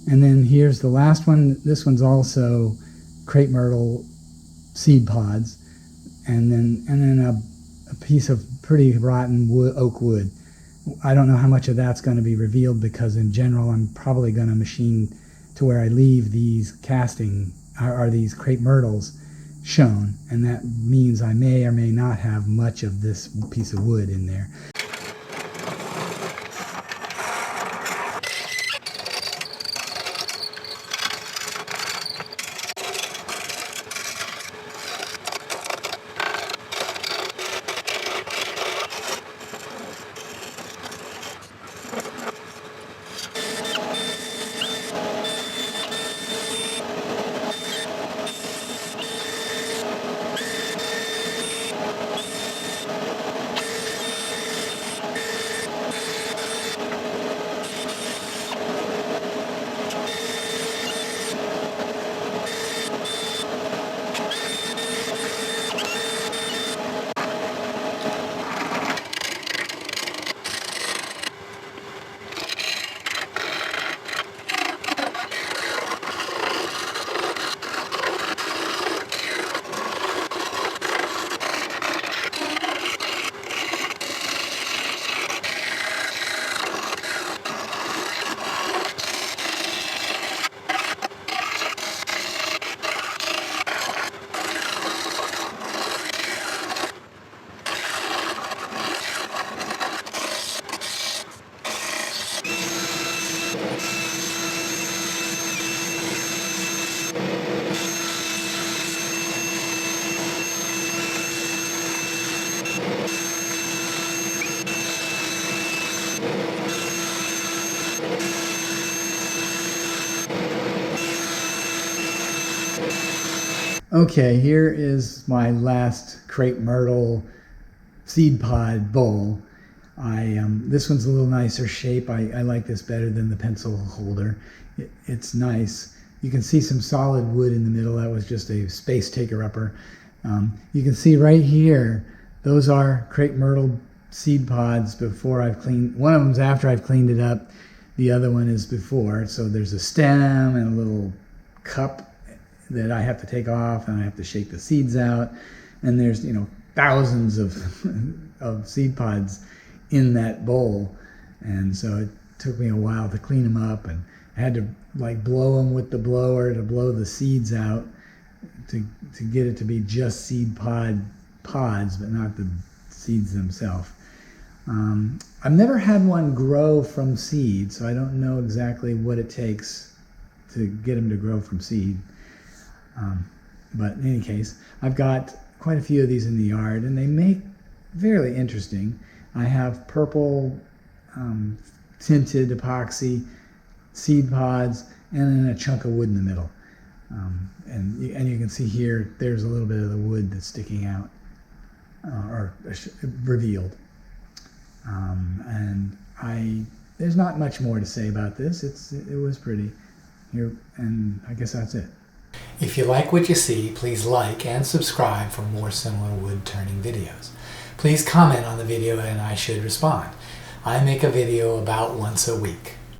And then here's the last one. This one's also Crepe Myrtle seed pods, and then a piece of pretty rotten oak wood. I don't know how much of that's going to be revealed, because in general I'm probably going to machine to where I leave these these Crepe Myrtles shown, and that means I may or may not have much of this piece of wood in there. Okay, here is my last Crepe Myrtle seed pod bowl. This one's a little nicer shape. I like this better than the pencil holder. It's nice. You can see some solid wood in the middle. That was just a space taker-upper. You can see right here, those are Crepe Myrtle seed pods before I've cleaned. One of them's after I've cleaned it up. The other one is before. So there's a stem and a little cup that I have to take off, and I have to shake the seeds out. And there's, thousands of seed pods in that bowl. And so it took me a while to clean them up, and I had to blow them with the blower to blow the seeds out to get it to be just seed pods, but not the seeds themselves. I've never had one grow from seed, so I don't know exactly what it takes to get them to grow from seed. But in any case, I've got quite a few of these in the yard, and they make fairly interesting. I have purple tinted epoxy seed pods, and then a chunk of wood in the middle. And you can see here, there's a little bit of the wood that's sticking out, or revealed. And there's not much more to say about this. It was pretty here, and I guess that's it. If you like what you see, please like and subscribe for more similar wood turning videos. Please comment on the video and I should respond. I make a video about once a week.